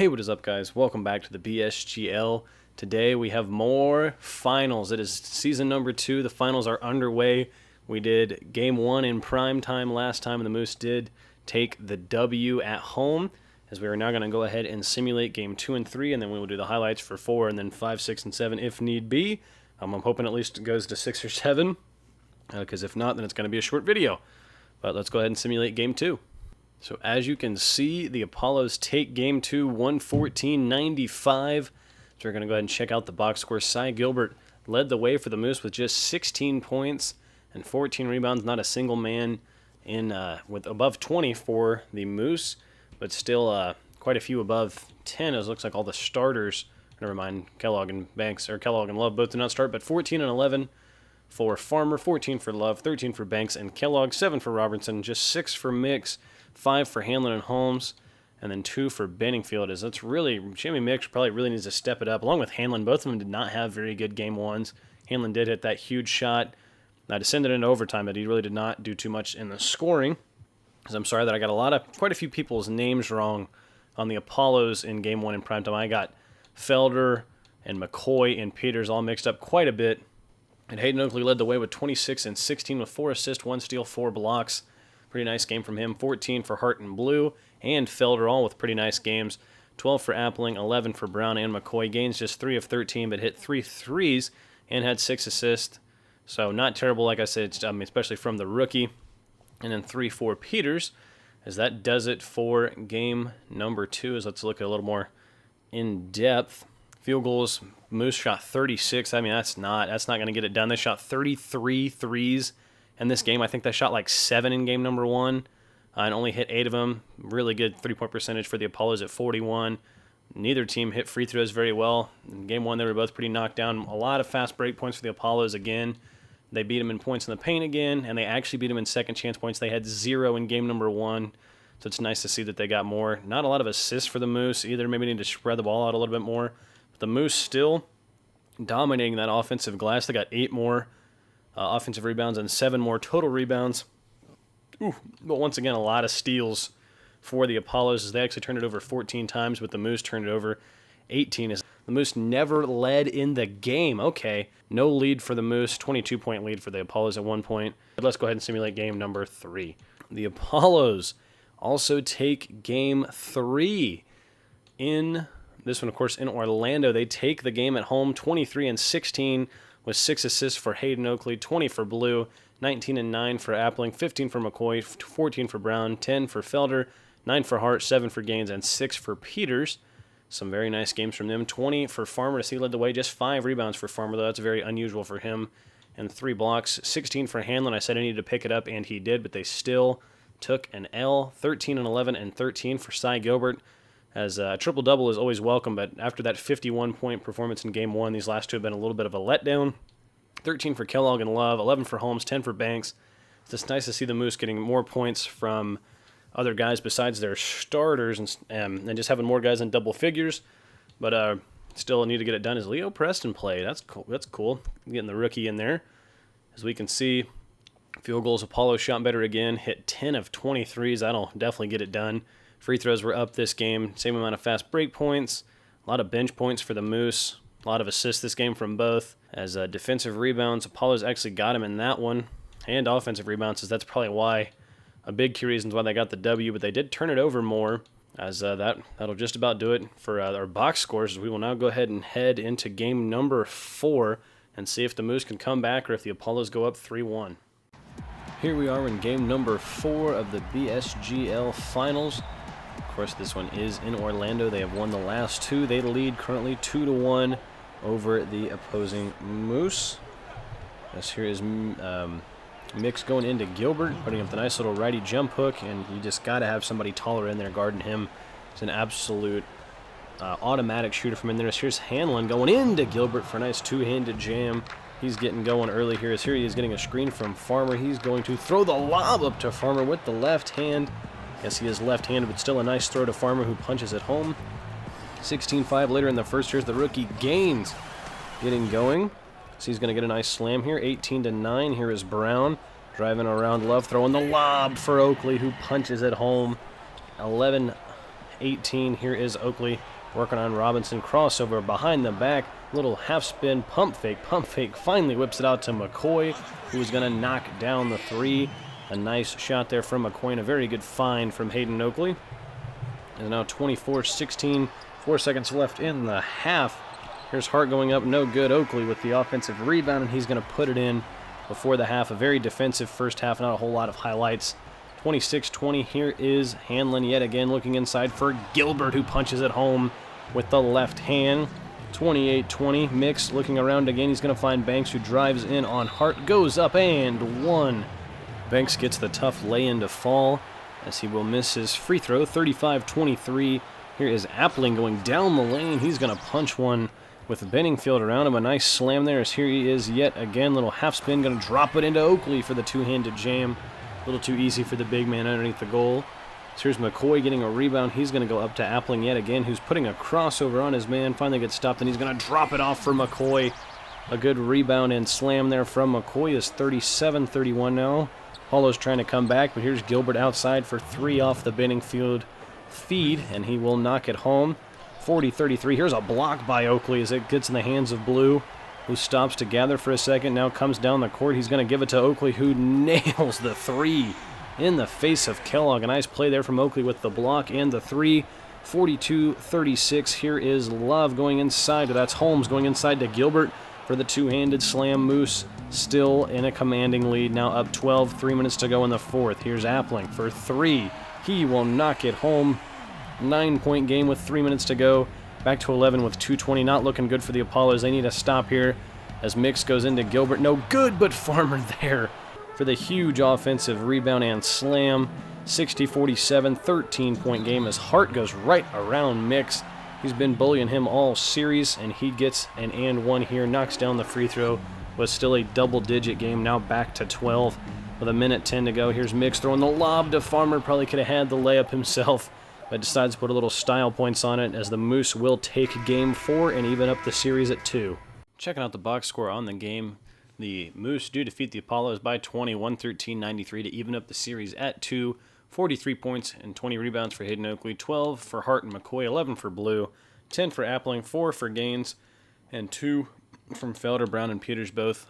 Hey, what is up, guys? Welcome back to the BSGL. Today we have more finals. It is season number 2. The finals are underway. We did game 1 in prime time last time, and the Moose did take the W at home. As we are now going to go ahead and simulate game 2 and 3, and then we will do the highlights for 4, and then 5, 6, and 7 if need be. I'm hoping at least it goes to 6 or 7, because if not, then it's going to be a short video. But let's go ahead and simulate game 2. So as you can see, the Apollos take game 2, 114-95. So we're going to go ahead and check out the box score. Cy Gilbert led the way for the Moose with just 16 points and 14 rebounds. Not a single man in with above 20 for the Moose, but still quite a few above 10. As it looks like all the starters, never mind, Kellogg and Banks, or Kellogg and Love both did not start, but 14 and 11 for Farmer, 14 for Love, 13 for Banks and Kellogg, 7 for Robertson, just 6 for Mix, 5 for Hanlon and Holmes, and then 2 for Benningfield. As that's really, Jimmy Mix probably really needs to step it up, along with Hanlon. Both of them did not have very good game ones. Hanlon did hit that huge shot. Now descended into overtime, but he really did not do too much in the scoring. Because I'm sorry that I got quite a few people's names wrong on the Apollos in game 1 in primetime. I got Felder and McCoy and Peters all mixed up quite a bit. And Hayden Oakley led the way with 26 and 16 with 4 assists, 1 steal, 4 blocks. Pretty nice game from him. 14 for Hart and Blue and Felder, all with pretty nice games. 12 for Appling, 11 for Brown and McCoy. Gaines just 3 of 13, but hit 3 threes and had 6 assists. So not terrible, like I said, especially from the rookie. And then 3 for Peters, as that does it for game number 2. As let's look at a little more in depth. Field goals, Moose shot 36. I mean, that's not going to get it done. They shot 33 threes in this game. I think they shot like 7 in game number 1 and only hit 8 of them. Really good three-point percentage for the Apollos at 41. Neither team hit free throws very well. In game 1, they were both pretty knocked down. A lot of fast break points for the Apollos again. They beat them in points in the paint again, and they actually beat them in second chance points. They had 0 in game number 1, so it's nice to see that they got more. Not a lot of assists for the Moose either. Maybe need to spread the ball out a little bit more. But the Moose still dominating that offensive glass. They got 8 more offensive rebounds and 7 more total rebounds. But once again, a lot of steals for the Apollos as they actually turned it over 14 times, but the Moose turned it over 18. As the Moose never led in the game. Okay, no lead for the Moose, 22-point lead for the Apollos at one point. But let's go ahead and simulate game number 3. The Apollos also take game 3 in this one, of course, in Orlando. They take the game at home, 23 and 16. With 6 assists for Hayden Oakley, 20 for Blue, 19 and 9 for Appling, 15 for McCoy, 14 for Brown, 10 for Felder, 9 for Hart, 7 for Gaines, and 6 for Peters. Some very nice games from them. 20 for Farmer as he led the way. Just 5 rebounds for Farmer, though. That's very unusual for him. And 3 blocks. 16 for Hanlon. I said I needed to pick it up, and he did, but they still took an L. 13 and 11 and 13 for Cy Gilbert. As a triple-double is always welcome, but after that 51-point performance in Game 1, these last 2 have been a little bit of a letdown. 13 for Kellogg and Love, 11 for Holmes, 10 for Banks. It's just nice to see the Moose getting more points from other guys besides their starters and just having more guys in double figures. But still need to get it done as Leo Preston played. That's cool. Getting the rookie in there. As we can see, field goals, Apollo shot better again, hit 10 of 23s. That'll definitely get it done. Free throws were up this game. Same amount of fast break points. A lot of bench points for the Moose. A lot of assists this game from both. As defensive rebounds, Apollos actually got him in that one. And offensive rebounds, as that's probably why, a big key reasons why they got the W. But they did turn it over more. As that'll just about do it for our box scores. We will now go ahead and head into game number 4 and see if the Moose can come back or if the Apollos go up 3-1. Here we are in game number 4 of the BSGL Finals. Of course, this one is in Orlando. They have won the last 2. They lead currently 2-1 over the opposing Moose. As here is Mix going into Gilbert, putting up the nice little righty jump hook, and you just got to have somebody taller in there guarding him. It's an absolute automatic shooter from in there. Here's Hanlon going into Gilbert for a nice 2-handed jam. He's getting going early here. As here he is getting a screen from Farmer. He's going to throw the lob up to Farmer with the left hand. Yes, he is left-handed, but still a nice throw to Farmer, who punches it home. 16-5 later in the first. Here's the rookie Gaines getting going. So he's going to get a nice slam here. 18-9. Here is Brown driving around Love, throwing the lob for Oakley, who punches it home. 11 18. Here is Oakley working on Robinson. Crossover behind the back. Little half spin, pump fake. Finally whips it out to McCoy, who's going to knock down the three. A nice shot there from McCoy and a very good find from Hayden Oakley. And now 24-16, 4 seconds left in the half. Here's Hart going up, no good. Oakley with the offensive rebound, and he's going to put it in before the half. A very defensive first half, not a whole lot of highlights. 26-20, here is Hanlon yet again looking inside for Gilbert, who punches it home with the left hand. 28-20, Mix looking around again. He's going to find Banks, who drives in on Hart, goes up and one. Banks gets the tough lay-in to fall as he will miss his free throw. 35-23, here is Appling going down the lane. He's going to punch one with Benningfield around him. A nice slam there as here he is yet again. Little half spin, going to drop it into Oakley for the two-handed jam. A little too easy for the big man underneath the goal. So here's McCoy getting a rebound. He's going to go up to Appling yet again, who's putting a crossover on his man. Finally gets stopped, and he's going to drop it off for McCoy. A good rebound and slam there from McCoy. Is 37-31 now. Apollo's trying to come back, but here's Gilbert outside for three off the Benningfield feed, and he will knock it home. 40-33. Here's a block by Oakley as it gets in the hands of Blue, who stops to gather for a second. Now comes down the court. He's going to give it to Oakley, who nails the three in the face of Kellogg. A nice play there from Oakley with the block and the three. 42-36. Here is Love going inside. That's Holmes going inside to Gilbert for the two-handed slam. Moose still in a commanding lead. Now up 12. 3 minutes to go in the fourth. Here's Appling for three. He will knock it home. 9-point game with 3 minutes to go. Back to 11 with 2:20. Not looking good for the Apollos. They need a stop here as Mix goes into Gilbert. No good, but Farmer there for the huge offensive rebound and slam. 60-47, 13-point game as Hart goes right around Mix. He's been bullying him all series, and he gets an and one here. Knocks down the free throw. Was still a double-digit game. Now back to 12 with 1:10 to go. Here's Mix throwing the lob to Farmer. Probably could have had the layup himself, but decides to put a little style points on it as the Moose will take game 4 and even up the series at 2. Checking out the box score on the game, the Moose do defeat the Apollos by 20, 113-93 to even up the series at 2. 43 points and 20 rebounds for Hayden Oakley, 12 for Hart and McCoy, 11 for Blue, 10 for Appling, 4 for Gaines, and 2 from Felder. Brown and Peters both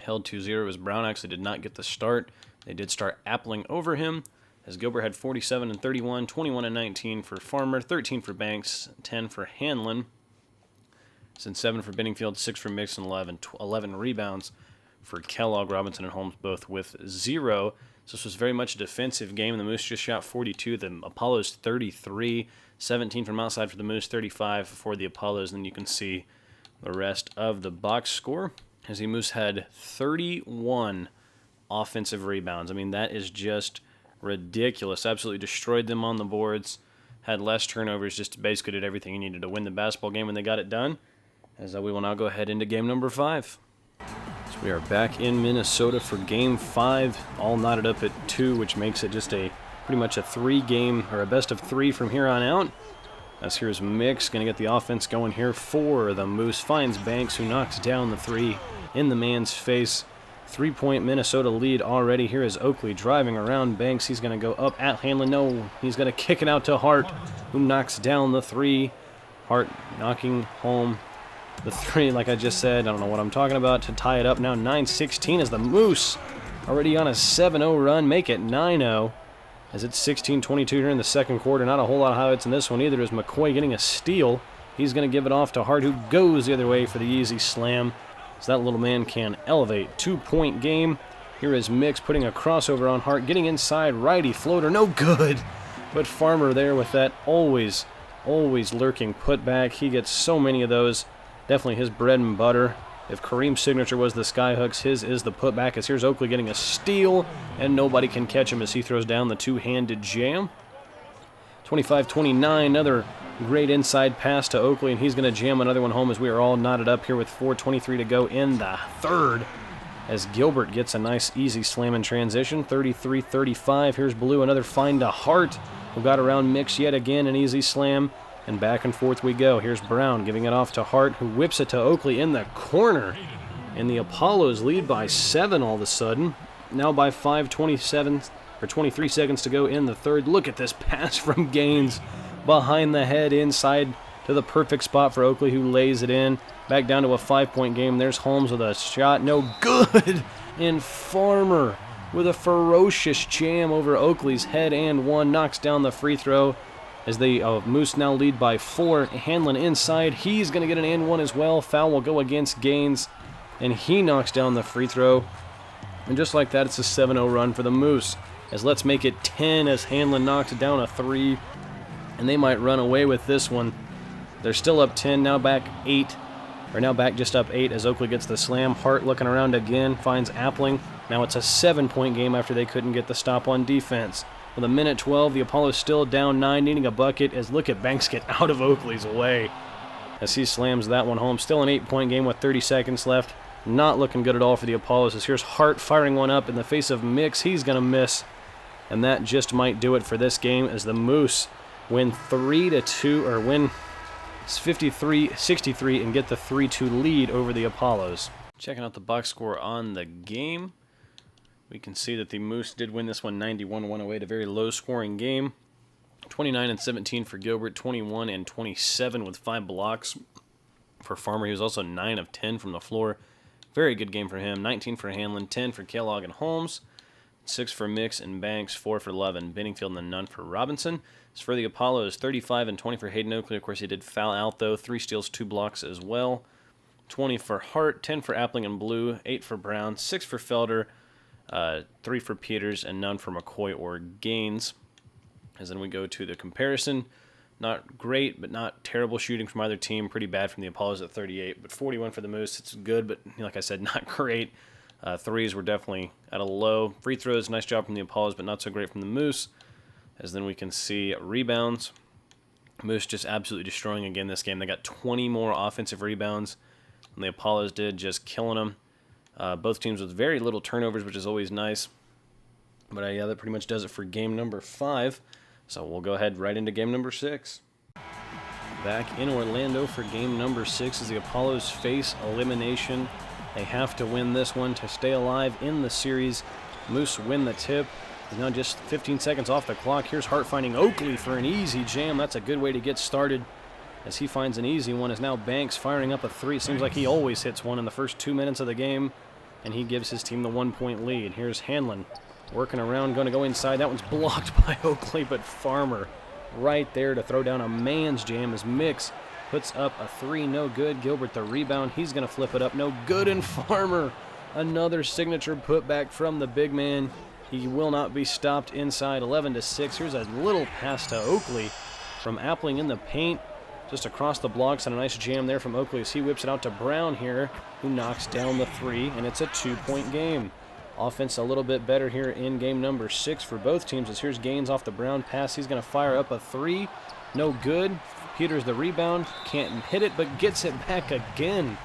held 2-0 as Brown actually did not get the start. They did start Appling over him, as Gilbert had 47 and 31, 21 and 19 for Farmer, 13 for Banks, 10 for Hanlon, and 7 for Benningfield, 6 for Mix, and 11 rebounds for Kellogg. Robinson and Holmes both with 0. So this was very much a defensive game. The Moose just shot 42, the Apollos 33, 17 from outside for the Moose, 35 for the Apollos. And then you can see the rest of the box score as the Moose had 31 offensive rebounds. I mean, that is just ridiculous. Absolutely destroyed them on the boards. Had less turnovers, just basically did everything you needed to win the basketball game when they got it done. As we will now go ahead into game number 5. So we are back in Minnesota for game 5, all knotted up at 2, which makes it just pretty much a 3-game or a best of 3 from here on out. As here's Mix going to get the offense going here for the Moose. Finds Banks, who knocks down the 3 in the man's face. 3-point Minnesota lead already. Here is Oakley driving around Banks. He's going to go up at Hanlon. No, he's going to kick it out to Hart, who knocks down the 3. Hart knocking home the 3, like I just said. I don't know what I'm talking about, to tie it up now 9-16 as the Moose already on a 7-0 run. Make it 9-0 as it's 16-22 here in the second quarter. Not a whole lot of highlights in this one either as McCoy getting a steal. He's going to give it off to Hart, who goes the other way for the easy slam. So that little man can elevate. 2-point game. Here is Mix putting a crossover on Hart, getting inside, righty floater, no good. But Farmer there with that always lurking putback. He gets so many of those. Definitely his bread and butter. If Kareem's signature was the skyhooks, his is the putback. As here's Oakley getting a steal, and nobody can catch him as he throws down the two-handed jam. 25-29, another great inside pass to Oakley, and he's going to jam another one home as we are all knotted up here with 4:23 to go in the third. As Gilbert gets a nice easy slam in transition. 33-35. Here's Blue, another find to Hart, who got around Mix yet again, an easy slam. And back and forth we go. Here's Brown giving it off to Hart, who whips it to Oakley in the corner. And the Apollos lead by 7 all of a sudden. Now by 5, 23 seconds to go in the third. Look at this pass from Gaines behind the head inside to the perfect spot for Oakley, who lays it in. Back down to a 5-point game. There's Holmes with a shot. No good. And Farmer with a ferocious jam over Oakley's head and one. Knocks down the free throw as the Moose now lead by 4. Hanlon inside. He's going to get an and one as well. Foul will go against Gaines, and he knocks down the free throw. And just like that, it's a 7-0 run for the Moose. As let's make it 10 as Hanlon knocks down a 3. And they might run away with this one. They're still up 10, now back 8. Or now back just up 8 as Oakley gets the slam. Hart looking around again, finds Appling. Now it's a 7-point game after they couldn't get the stop on defense. With a minute 12, the Apollo's still down 9, needing a bucket as look at Banks get out of Oakley's way as he slams that one home. Still an 8-point game with 30 seconds left. Not looking good at all for the Apollos as here's Hart firing one up in the face of Mix. He's going to miss. And that just might do it for this game as the Moose win 3-2, or win 53-63 and get the 3-2 lead over the Apollos. Checking out the box score on the game, we can see that the Moose did win this one 91-108, a very low-scoring game. 29-17 for Gilbert, 21-27 with 5 blocks for Farmer. He was also 9 of 10 from the floor. Very good game for him. 19 for Hanlon, 10 for Kellogg and Holmes, 6 for Mix and Banks, 4 for Love and Benningfield, and then none for Robinson. As for the Apollos, 35-20 for Hayden Oakley. Of course, he did foul out, though. 3 steals, 2 blocks as well. 20 for Hart, 10 for Appling and Blue, 8 for Brown, 6 for Felder, 3 for Peters, and none for McCoy or Gaines. As then we go to the comparison. Not great, but not terrible shooting from either team. Pretty bad from the Apollos at 38, but 41 for the Moose. It's good, but like I said, not great. Threes were definitely at a low. Free throws, nice job from the Apollos, but not so great from the Moose. As then we can see rebounds. Moose just absolutely destroying again this game. They got 20 more offensive rebounds than the Apollos did, just killing them. Both teams with very little turnovers, which is always nice. But yeah, that pretty much does it for game number 5. So we'll go ahead right into game number 6. Back in Orlando for game number 6 as the Apollos face elimination. They have to win this one to stay alive in the series. Moose win the tip. Now just 15 seconds off the clock. Here's Hart finding Oakley for an easy jam. That's a good way to get started as he finds an easy one. As now Banks firing up a 3. Seems like he always hits one in the first 2 minutes of the game, and he gives his team the 1-point lead. Here's Hanlon working around, going to go inside. That one's blocked by Oakley, but Farmer right there to throw down a man's jam as Mix puts up a 3. No good. Gilbert the rebound. He's going to flip it up. No good. And Farmer, another signature putback from the big man. He will not be stopped inside. 11-6. Here's a little pass to Oakley from Appling in the paint, just across the blocks, and a nice jam there from Oakley as he whips it out to Brown here, who knocks down the 3, and it's a 2-point game. Offense a little bit better here in game number 6 for both teams as here's Gaines off the Brown pass. He's going to fire up a 3. No good. Peters the rebound. Can't hit it, but gets it back again.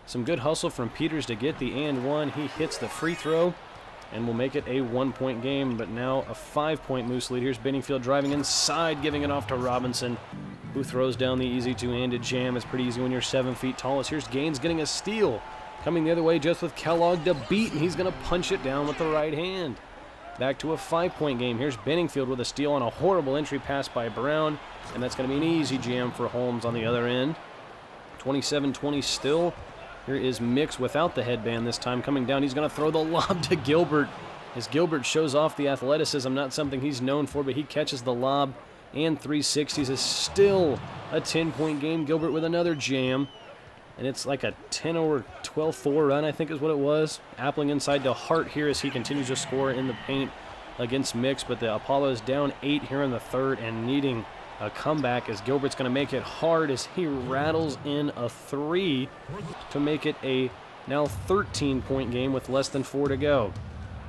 Some good hustle from Peters to get the and one. He hits the free throw and will make it a 1-point game, but now a 5-point Moose lead. Here's Benningfield driving inside, giving it off to Robinson, who throws down the easy two-handed jam. It's pretty easy when you're 7 feet tall. As here's Gaines getting a steal. Coming the other way just with Kellogg to beat, and he's going to punch it down with the right hand. Back to a 5-point game. Here's Benningfield with a steal on a horrible entry pass by Brown, and that's going to be an easy jam for Holmes on the other end. 27-20 still. Here is Mix without the headband this time. Coming down, he's going to throw the lob to Gilbert. As Gilbert shows off the athleticism, not something he's known for, but he catches the lob. And 360s is still a 10-point game. Gilbert with another jam. And it's like a 10 or 12-4 run, I think is what it was. Appling inside to Hart here as he continues to score in the paint against Mix. But the Apollos down 8 here in the third and needing a comeback as Gilbert's going to make it hard as he rattles in a 3 to make it a now 13-point game with less than 4 to go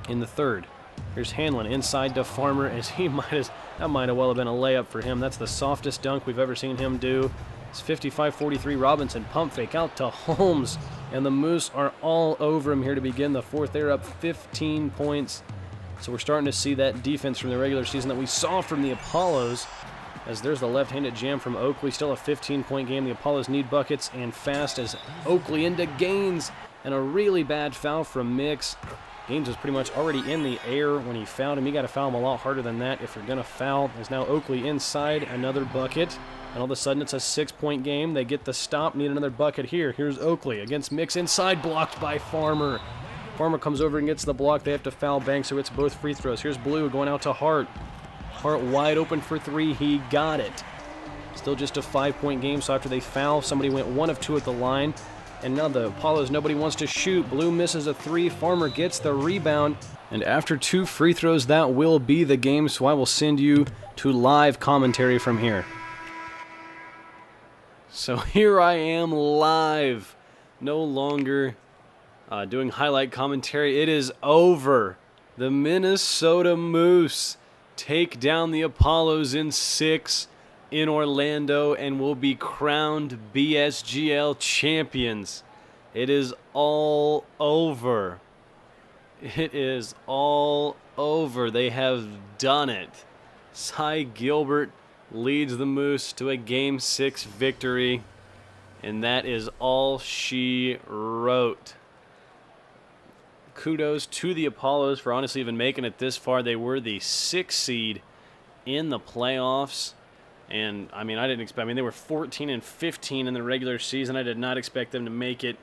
in the third. Here's Hanlon inside to Farmer as that might have well have been a layup for him. That's the softest dunk we've ever seen him do. It's 55-43. Robinson pump fake out to Holmes, and the Moose are all over him here to begin the fourth. They're up 15 points. So we're starting to see that defense from the regular season that we saw from the Apollos. As there's the left-handed jam from Oakley. Still a 15-point game. The Apollos need buckets and fast as Oakley into Gaines. And a really bad foul from Mix. Gaines was pretty much already in the air when he fouled him. You got to foul him a lot harder than that if you're going to foul. There's now Oakley inside, another bucket. And all of a sudden it's a 6-point game. They get the stop, need another bucket here. Here's Oakley against Mix inside, blocked by Farmer. Farmer comes over and gets the block. They have to foul Banks, so it's both free throws. Here's Blue going out to Hart. Hart wide open for 3. He got it. Still just a 5-point game, so after they foul, somebody went 1 of 2 at the line. And now the Apollos, nobody wants to shoot. Blue misses a 3. Farmer gets the rebound. And after 2 free throws, that will be the game, so I will send you to live commentary from here. So here I am live. No longer doing highlight commentary. It is over. The Minnesota Moose take down the Apollos in 6 in Orlando and will be crowned BSGL champions. It is all over. It is all over. They have done it. Cy Gilbert leads the Moose to a Game 6 victory, and that is all she wrote. Kudos to the Apollos for honestly even making it this far. They were the 6th seed in the playoffs. And, I mean, they were 14 and 15 in the regular season. I did not expect them to make it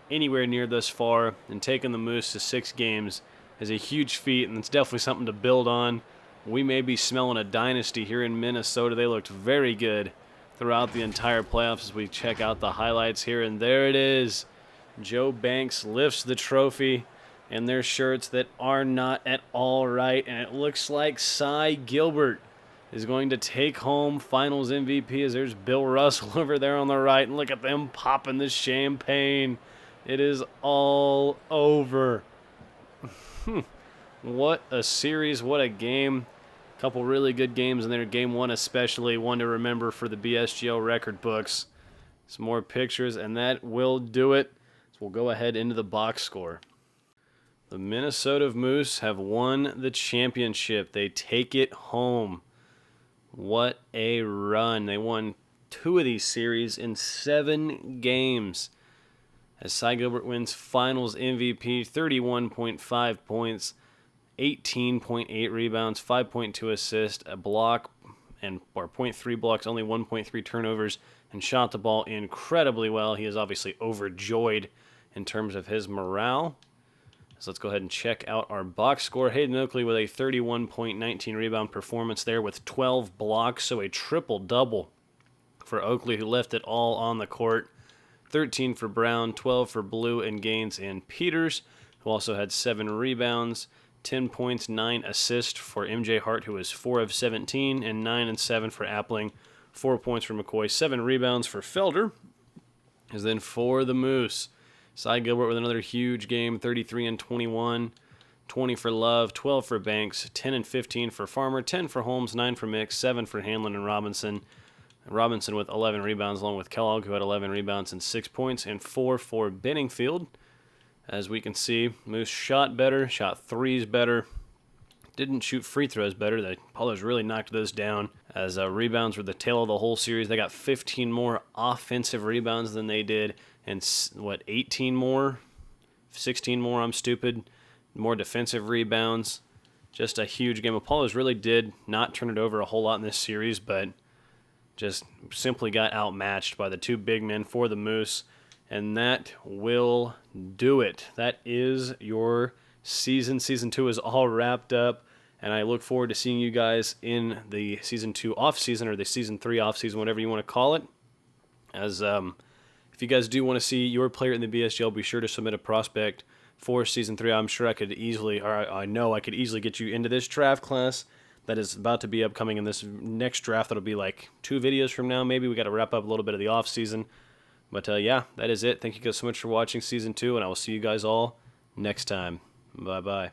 anywhere near this far. And taking the Moose to 6 games is a huge feat, and it's definitely something to build on. We may be smelling a dynasty here in Minnesota. They looked very good throughout the entire playoffs as we check out the highlights here. And there it is. Joe Banks lifts the trophy in their shirts that are not at all right. And it looks like Cy Gilbert is going to take home Finals MVP as there's Bill Russell over there on the right. And look at them popping the champagne. It is all over. What a series. What a game. A couple really good games in there. Game 1 especially. One to remember for the BSGL record books. Some more pictures, and that will do it. So we'll go ahead into the box score. The Minnesota Moose have won the championship. They take it home. What a run. They won 2 of these series in 7 games. As Cy Gilbert wins Finals MVP, 31.5 points, 18.8 rebounds, 5.2 assists, a block, or 0.3 blocks, only 1.3 turnovers, and shot the ball incredibly well. He is obviously overjoyed in terms of his morale. So let's go ahead and check out our box score. Hayden Oakley with a 31.19 rebound performance there with 12 blocks, so a triple-double for Oakley, who left it all on the court. 13 for Brown, 12 for Blue and Gaines and Peters, who also had 7 rebounds, 10 points, 9 assists for MJ Hart, who was 4 of 17, and 9 and 7 for Appling, 4 points for McCoy, 7 rebounds for Felder. And then for the Moose, Cy Gilbert with another huge game, 33 and 21, 20 for Love, 12 for Banks, 10 and 15 for Farmer, 10 for Holmes, 9 for Mix, 7 for Hanlon and Robinson. Robinson with 11 rebounds, along with Kellogg, who had 11 rebounds and 6 points, and 4 for Benningfield. As we can see, Moose shot better, shot threes better, didn't shoot free throws better. The Apollos really knocked those down, as rebounds were the tail of the whole series. They got 15 more offensive rebounds than they did, and 18 more? 16 more, I'm stupid. More defensive rebounds. Just a huge game. Apollos really did not turn it over a whole lot in this series, but just simply got outmatched by the 2 big men for the Moose. And that will do it. That is your season. Season 2 is all wrapped up, and I look forward to seeing you guys in the Season 2 off-season, or the Season 3 off-season, whatever you want to call it. As if you guys do want to see your player in the BSGL, be sure to submit a prospect for Season 3. I'm sure I could easily, or I know I could easily get you into this draft class that is about to be upcoming in this next draft. That'll be like 2 videos from now, maybe. We got to wrap up a little bit of the off-season. But yeah, that is it. Thank you guys so much for watching Season 2, and I will see you guys all next time. Bye-bye.